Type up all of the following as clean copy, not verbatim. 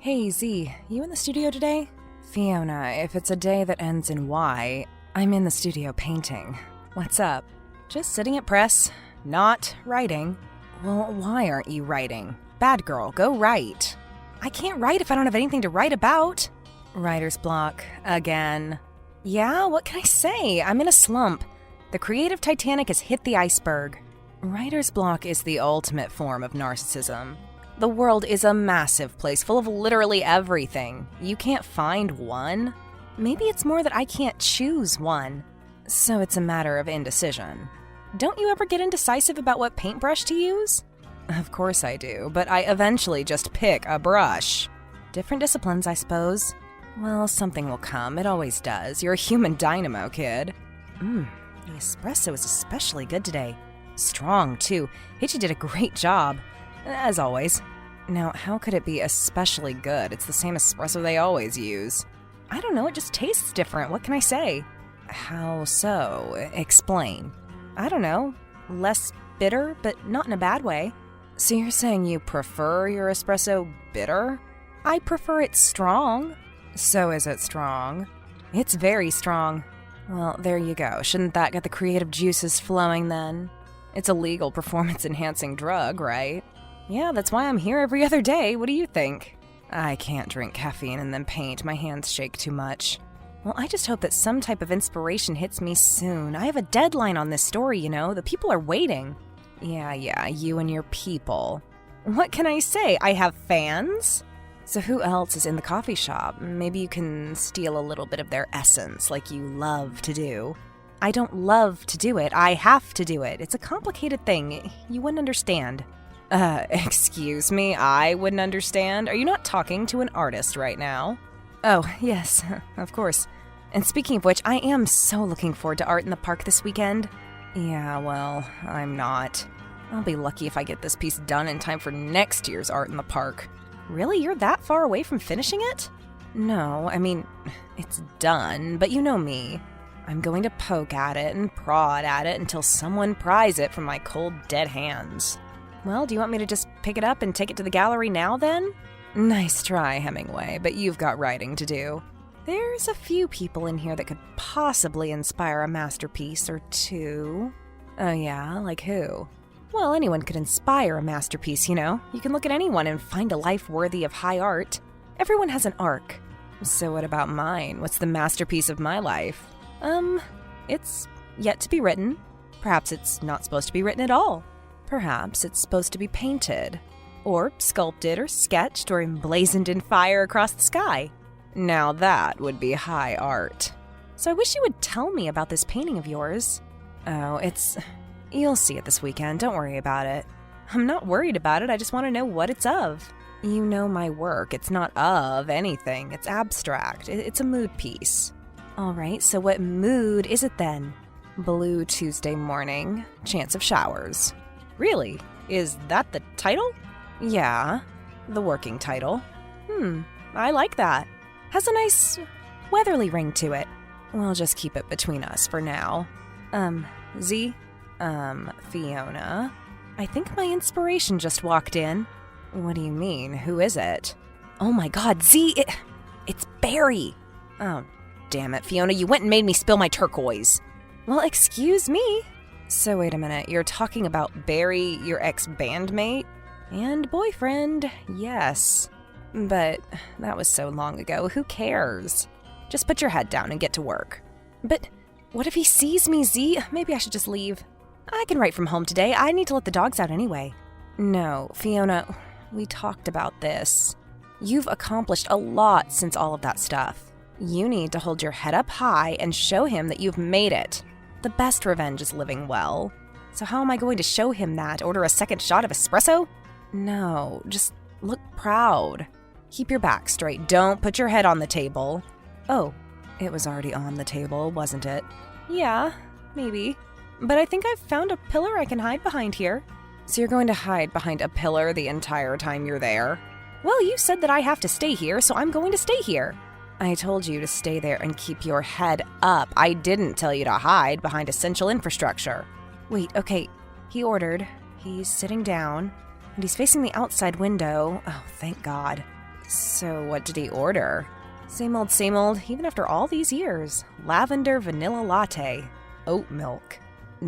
Hey, Z, you in the studio today? Fiona, if it's a day that ends in Y, I'm in the studio painting. What's up? Just sitting at press, not writing. Well, why aren't you writing? Bad girl, go write. I can't write if I don't have anything to write about. Writer's block, again. Yeah, what can I say? I'm in a slump. The creative Titanic has hit the iceberg. Writer's block is the ultimate form of narcissism. The world is a massive place full of literally everything. You can't find one. Maybe it's more that I can't choose one. So it's a matter of indecision. Don't you ever get indecisive about what paintbrush to use? Of course I do, but I eventually just pick a brush. Different disciplines, I suppose. Well, something will come. It always does. You're a human dynamo, kid. The espresso is especially good today. Strong, too. Hitchy did a great job. As always. Now, how could it be especially good? It's the same espresso they always use. I don't know, it just tastes different. What can I say? How so? Explain. I don't know. Less bitter, but not in a bad way. So you're saying you prefer your espresso bitter? I prefer it strong. So is it strong? It's very strong. Well, there you go. Shouldn't that get the creative juices flowing then? It's a legal performance-enhancing drug, right? Yeah, that's why I'm here every other day. What do you think? I can't drink caffeine and then paint. My hands shake too much. Well, I just hope that some type of inspiration hits me soon. I have a deadline on this story, you know. The people are waiting. Yeah, you and your people. What can I say? I have fans? So who else is in the coffee shop? Maybe you can steal a little bit of their essence like you love to do. I don't love to do it. I have to do it. It's a complicated thing. You wouldn't understand. Excuse me, I wouldn't understand? Are you not talking to an artist right now? Oh, yes, of course. And speaking of which, I am so looking forward to art in the park this weekend. Yeah, well, I'm not. I'll be lucky if I get this piece done in time for next year's art in the park. Really? You're that far away from finishing it? No, I mean, it's done, but you know me. I'm going to poke at it and prod at it until someone pries it from my cold, dead hands. Well, do you want me to just pick it up and take it to the gallery now, then? Nice try, Hemingway, but you've got writing to do. There's a few people in here that could possibly inspire a masterpiece or two. Oh yeah, like who? Well, anyone could inspire a masterpiece, you know? You can look at anyone and find a life worthy of high art. Everyone has an arc. So what about mine? What's the masterpiece of my life? It's yet to be written. Perhaps it's not supposed to be written at all. Perhaps it's supposed to be painted, or sculpted, or sketched, or emblazoned in fire across the sky. Now that would be high art. So I wish you would tell me about this painting of yours. Oh, you'll see it this weekend, don't worry about it. I'm not worried about it, I just want to know what it's of. You know my work, it's not of anything, it's abstract, it's a mood piece. Alright, so what mood is it then? Blue Tuesday morning, chance of showers. Really? Is that the title? Yeah, the working title. I like that. Has a nice weatherly ring to it. We'll just keep it between us for now. Z? Fiona? I think my inspiration just walked in. What do you mean? Who is it? Oh my god, Z! It's Barry! Oh, damn it, Fiona, you went and made me spill my turquoise. Well, excuse me. So wait a minute, you're talking about Barry, your ex-bandmate? And boyfriend, yes. But that was so long ago, who cares? Just put your head down and get to work. But what if he sees me, Z? Maybe I should just leave. I can write from home today, I need to let the dogs out anyway. No, Fiona, we talked about this. You've accomplished a lot since all of that stuff. You need to hold your head up high and show him that you've made it. The best revenge is living well. So how am I going to show him that? Order a second shot of espresso? No, just look proud. Keep your back straight. Don't put your head on the table. Oh, it was already on the table, wasn't it? Yeah, maybe. But I think I've found a pillar I can hide behind here. So you're going to hide behind a pillar the entire time you're there? Well, you said that I have to stay here, so I'm going to stay here. I told you to stay there and keep your head up. I didn't tell you to hide behind essential infrastructure. Wait, okay, he ordered. He's sitting down, and he's facing the outside window. Oh, thank God. So what did he order? Same old, even after all these years. Lavender vanilla latte. Oat milk.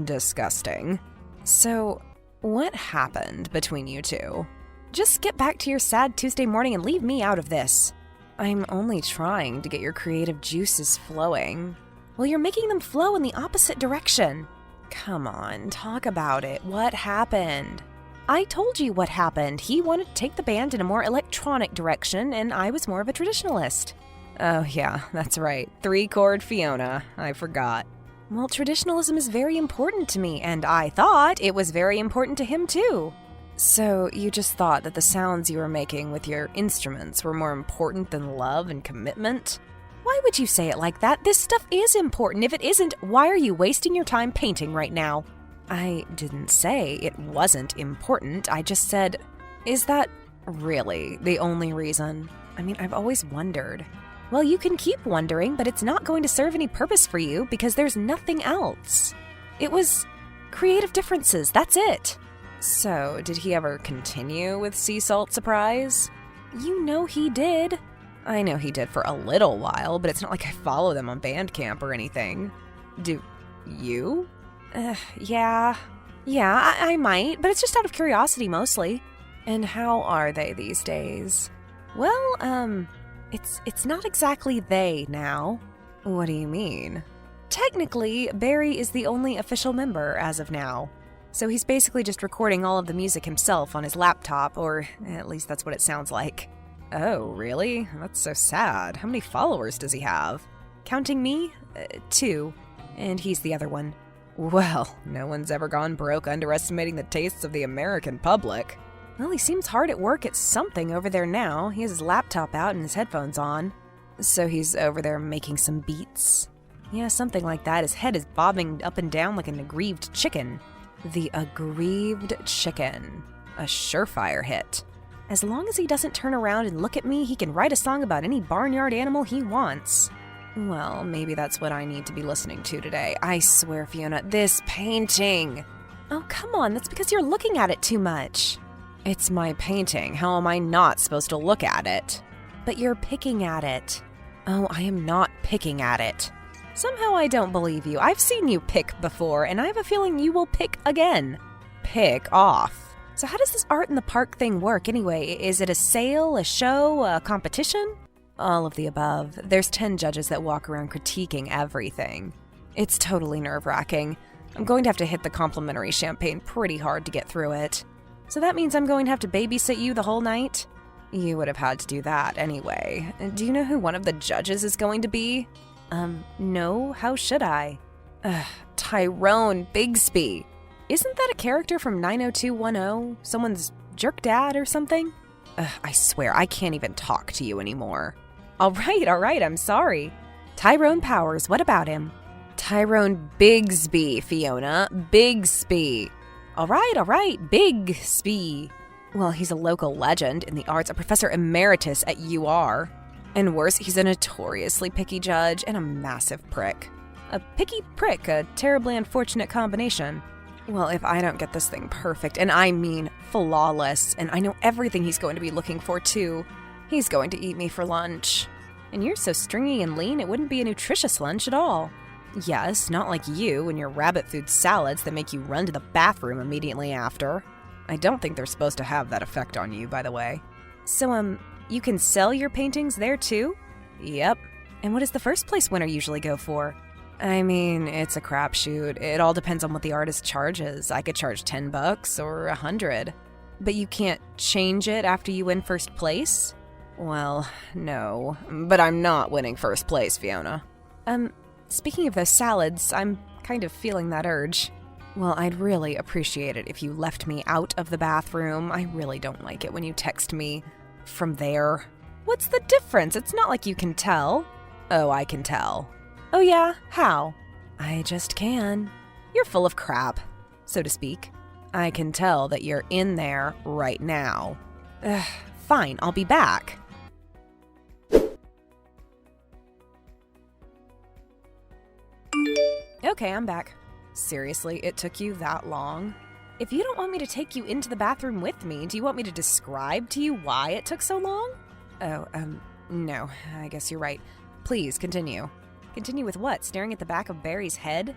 Disgusting. So, what happened between you two? Just get back to your sad Tuesday morning and leave me out of this. I'm only trying to get your creative juices flowing. Well, you're making them flow in the opposite direction. Come on, talk about it. What happened? I told you what happened. He wanted to take the band in a more electronic direction, and I was more of a traditionalist. Oh yeah, that's right. 3-chord Fiona. I forgot. Well, traditionalism is very important to me, and I thought it was very important to him too. So you just thought that the sounds you were making with your instruments were more important than love and commitment? Why would you say it like that? This stuff is important. If it isn't, why are you wasting your time painting right now? I didn't say it wasn't important. I just said, is that really the only reason? I mean, I've always wondered. Well, you can keep wondering, but it's not going to serve any purpose for you because there's nothing else. It was creative differences, that's it. So, did he ever continue with Sea Salt Surprise? You know he did. I know he did for a little while, but it's not like I follow them on Bandcamp or anything. Do you? Yeah, I might, but it's just out of curiosity mostly. And how are they these days? Well, it's not exactly they now. What do you mean? Technically, Barry is the only official member as of now. So he's basically just recording all of the music himself on his laptop, or at least that's what it sounds like. Oh, really? That's so sad. How many followers does he have? Counting me? 2. And he's the other one. Well, no one's ever gone broke underestimating the tastes of the American public. Well, he seems hard at work at something over there now. He has his laptop out and his headphones on. So he's over there making some beats. Yeah, something like that. His head is bobbing up and down like an aggrieved chicken. The aggrieved chicken. A surefire hit. As long as he doesn't turn around and look at me, he can write a song about any barnyard animal he wants. Well, maybe that's what I need to be listening to today. I swear, Fiona, this painting. Oh, come on, that's because you're looking at it too much. It's my painting. How am I not supposed to look at it? But you're picking at it. Oh, I am not picking at it. Somehow I don't believe you. I've seen you pick before, and I have a feeling you will pick again. Pick off. So how does this art in the park thing work anyway? Is it a sale, a show, a competition? All of the above. There's 10 judges that walk around critiquing everything. It's totally nerve-wracking. I'm going to have to hit the complimentary champagne pretty hard to get through it. So that means I'm going to have to babysit you the whole night? You would have had to do that anyway. Do you know who one of the judges is going to be? No, how should I? Tyrone Bigsby. Isn't that a character from 90210? Someone's jerk dad or something? I swear, I can't even talk to you anymore. All right, I'm sorry. Tyrone Powers, what about him? Tyrone Bigsby, Fiona. Bigsby. All right, Bigsby. Well, he's a local legend in the arts, a professor emeritus at UR. And worse, he's a notoriously picky judge and a massive prick. A picky prick, a terribly unfortunate combination. Well, if I don't get this thing perfect, and I mean flawless, and I know everything he's going to be looking for too, he's going to eat me for lunch. And you're so stringy and lean, it wouldn't be a nutritious lunch at all. Yes, not like you and your rabbit food salads that make you run to the bathroom immediately after. I don't think they're supposed to have that effect on you, by the way. So, you can sell your paintings there too? Yep. And what does the first place winner usually go for? I mean, it's a crapshoot. It all depends on what the artist charges. I could charge $10 or $100. But you can't change it after you win first place? Well, no. But I'm not winning first place, Fiona. Speaking of those salads, I'm kind of feeling that urge. Well, I'd really appreciate it if you left me out of the bathroom. I really don't like it when you text me from there. What's the difference? It's not like you can tell. Oh, I can tell. Oh yeah? How? I just can. You're full of crap, so to speak. I can tell that you're in there right now. Fine, I'll be back. Okay, I'm back. Seriously, it took you that long? If you don't want me to take you into the bathroom with me, do you want me to describe to you why it took so long? Oh, no, I guess you're right. Please, continue. Continue with what? Staring at the back of Barry's head?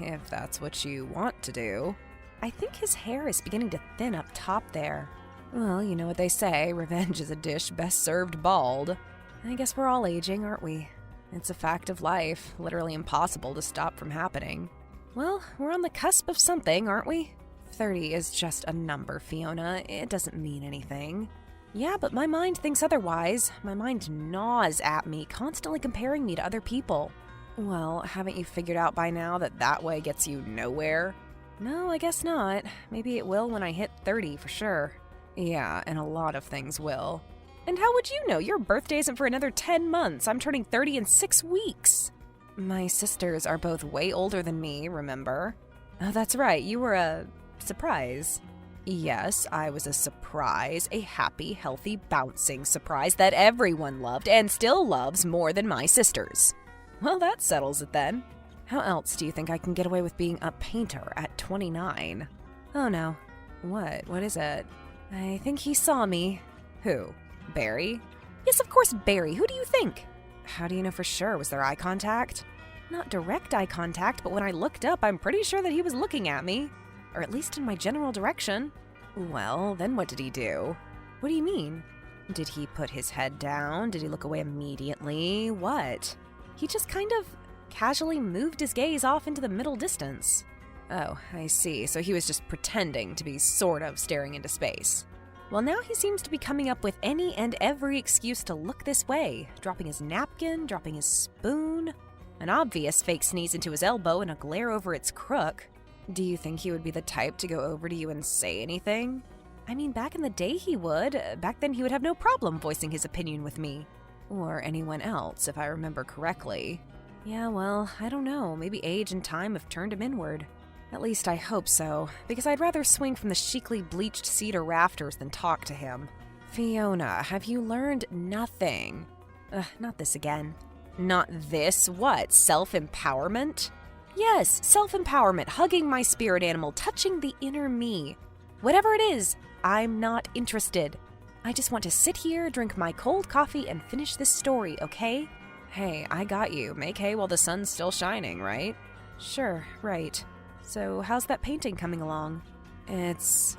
If that's what you want to do. I think his hair is beginning to thin up top there. Well, you know what they say, revenge is a dish best served bald. I guess we're all aging, aren't we? It's a fact of life, literally impossible to stop from happening. Well, we're on the cusp of something, aren't we? 30 is just a number, Fiona. It doesn't mean anything. Yeah, but my mind thinks otherwise. My mind gnaws at me, constantly comparing me to other people. Well, haven't you figured out by now that that way gets you nowhere? No, I guess not. Maybe it will when I hit 30 for sure. Yeah, and a lot of things will. And how would you know? Your birthday isn't for another 10 months. I'm turning 30 in 6 weeks. My sisters are both way older than me, remember? Oh, that's right. You were a surprise. Yes, I was a surprise. A happy, healthy, bouncing surprise that everyone loved and still loves more than my sisters. Well, that settles it then. How else do you think I can get away with being a painter at 29? Oh no. What? What is it? I think he saw me. Who? Barry? Yes, of course, Barry. Who do you think? How do you know for sure? Was there eye contact? Not direct eye contact, but when I looked up, I'm pretty sure that he was looking at me. Or at least in my general direction. Well, then what did he do? What do you mean? Did he put his head down? Did he look away immediately? What? He just kind of casually moved his gaze off into the middle distance. Oh, I see. So he was just pretending to be sort of staring into space. Well, now he seems to be coming up with any and every excuse to look this way, dropping his napkin, dropping his spoon, an obvious fake sneeze into his elbow and a glare over its crook. Do you think he would be the type to go over to you and say anything? I mean, back in the day he would. Back then he would have no problem voicing his opinion with me. Or anyone else, if I remember correctly. Yeah, well, I don't know. Maybe age and time have turned him inward. At least I hope so, because I'd rather swing from the chicly bleached cedar rafters than talk to him. Fiona, have you learned nothing? Not this again. Not this? What? Self-empowerment? Yes, self-empowerment, hugging my spirit animal, touching the inner me. Whatever it is, I'm not interested. I just want to sit here, drink my cold coffee, and finish this story, okay? Hey, I got you. Make hay while the sun's still shining, right? Sure, right. So how's that painting coming along? It's...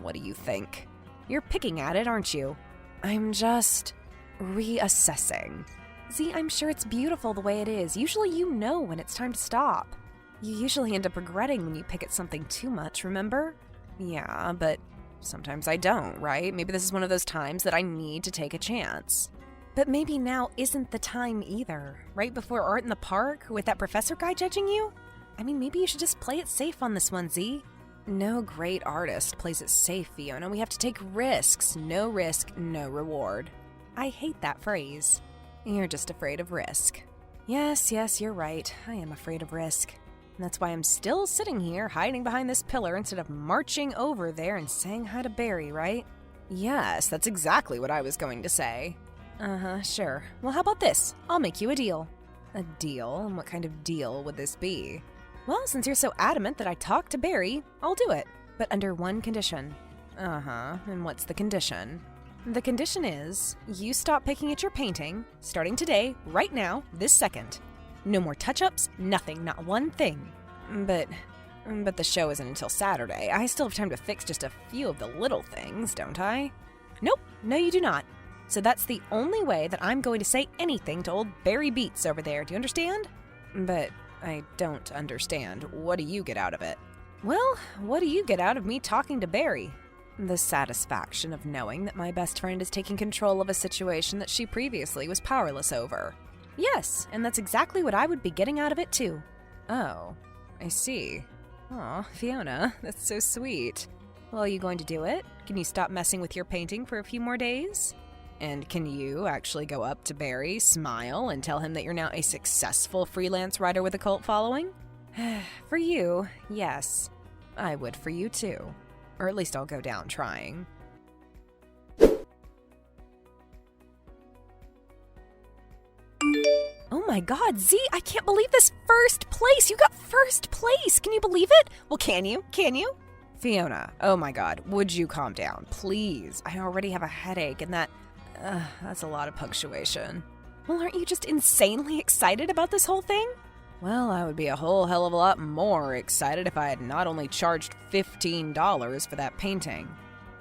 what do you think? You're picking at it, aren't you? I'm just... reassessing. Zee, I'm sure it's beautiful the way it is. Usually you know when it's time to stop. You usually end up regretting when you pick at something too much, remember? Yeah, but sometimes I don't, right? Maybe this is one of those times that I need to take a chance. But maybe now isn't the time either. Right before art in the park, with that professor guy judging you? I mean, maybe you should just play it safe on this one, Zee. No great artist plays it safe, Fiona. We have to take risks. No risk, no reward. I hate that phrase. You're just afraid of risk. Yes, you're right. I am afraid of risk. And that's why I'm still sitting here, hiding behind this pillar instead of marching over there and saying hi to Barry, right? Yes, that's exactly what I was going to say. Sure. Well, how about this? I'll make you a deal. A deal? And what kind of deal would this be? Well, since you're so adamant that I talk to Barry, I'll do it. But under one condition. And what's the condition? The condition is, you stop picking at your painting, starting today, right now, this second. No more touch-ups, nothing, not one thing. But the show isn't until Saturday. I still have time to fix just a few of the little things, don't I? Nope, no you do not. So that's the only way that I'm going to say anything to old Barry Beats over there, do you understand? But I don't understand. What do you get out of it? Well, what do you get out of me talking to Barry? The satisfaction of knowing that my best friend is taking control of a situation that she previously was powerless over. Yes, and that's exactly what I would be getting out of it too. Oh, I see. Aw, Fiona, that's so sweet. Well, are you going to do it? Can you stop messing with your painting for a few more days? And can you actually go up to Barry, smile, and tell him that you're now a successful freelance writer with a cult following? For you, yes. I would for you too. Or at least I'll go down trying. Oh my god, Zee, I can't believe this first place! You got first place! Can you believe it? Well, can you? Can you? Fiona, oh my god, would you calm down, please? I already have a headache and that That's a lot of punctuation. Well, aren't you just insanely excited about this whole thing? Well, I would be a whole hell of a lot more excited if I had not only charged $15 for that painting.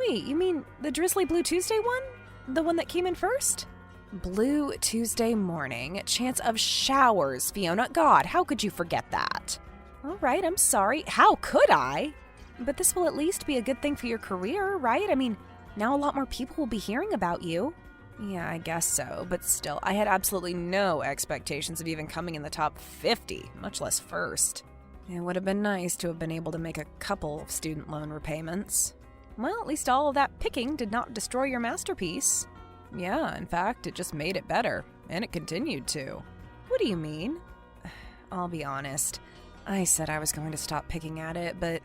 Wait, you mean the Drizzly Blue Tuesday one? The one that came in first? Blue Tuesday morning, chance of showers, Fiona. God, how could you forget that? All right, I'm sorry. How could I? But this will at least be a good thing for your career, right? I mean, now a lot more people will be hearing about you. Yeah, I guess so, but still, I had absolutely no expectations of even coming in the top 50, much less first. It would have been nice to have been able to make a couple of student loan repayments. Well, at least all of that picking did not destroy your masterpiece. Yeah, in fact, it just made it better, and it continued to. What do you mean? I'll be honest. I said I was going to stop picking at it, but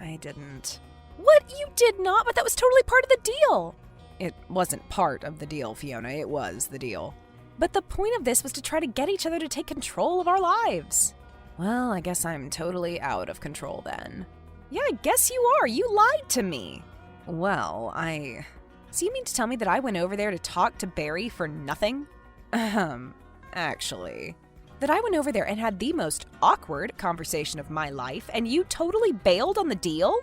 I didn't. What? You did not? But that was totally part of the deal! It wasn't part of the deal, Fiona. It was the deal. But the point of this was to try to get each other to take control of our lives. Well, I guess I'm totally out of control then. Yeah, I guess you are. You lied to me. Well, So you mean to tell me that I went over there to talk to Barry for nothing? Actually. That I went over there and had the most awkward conversation of my life, and you totally bailed on the deal?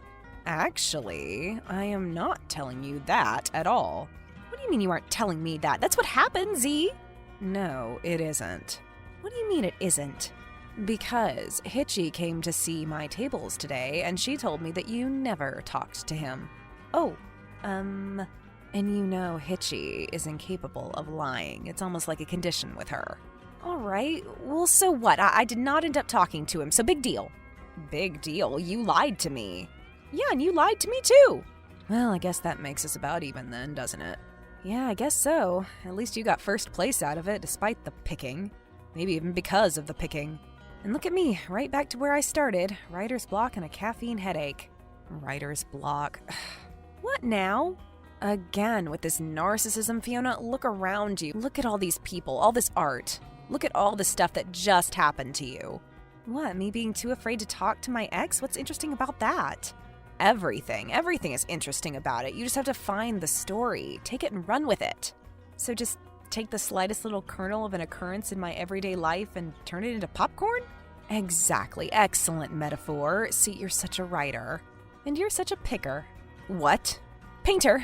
Actually, I am not telling you that at all. What do you mean you aren't telling me that? That's what happened, Zee. No, it isn't. What do you mean it isn't? Because Hitchy came to see my tables today, and she told me that you never talked to him. Oh, and you know Hitchy is incapable of lying. It's almost like a condition with her. All right, well, so what? I did not end up talking to him, so big deal. Big deal? You lied to me. Yeah, and you lied to me too. Well, I guess that makes us about even then, doesn't it? Yeah, I guess so. At least you got first place out of it, despite the picking. Maybe even because of the picking. And look at me, right back to where I started. Writer's block and a caffeine headache. Writer's block. What now? Again, with this narcissism, Fiona, look around you. Look at all these people, all this art. Look at all the stuff that just happened to you. What, me being too afraid to talk to my ex? What's interesting about that? Everything is interesting about it. You just have to find the story, take it and run with it. So just take the slightest little kernel of an occurrence in my everyday life and turn it into popcorn? Exactly, excellent metaphor. See, you're such a writer. And you're such a picker. What? Painter.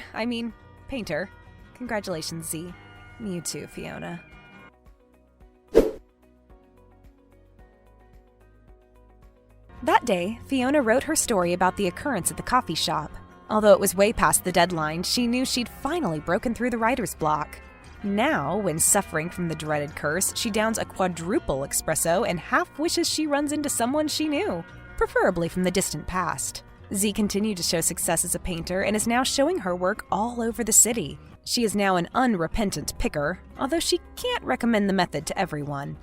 Congratulations, Zee. You too, Fiona. That day, Fiona wrote her story about the occurrence at the coffee shop. Although it was way past the deadline, she knew she'd finally broken through the writer's block. Now, when suffering from the dreaded curse, she downs a quadruple espresso and half wishes she runs into someone she knew, preferably from the distant past. Zee continued to show success as a painter and is now showing her work all over the city. She is now an unrepentant picker, although she can't recommend the method to everyone.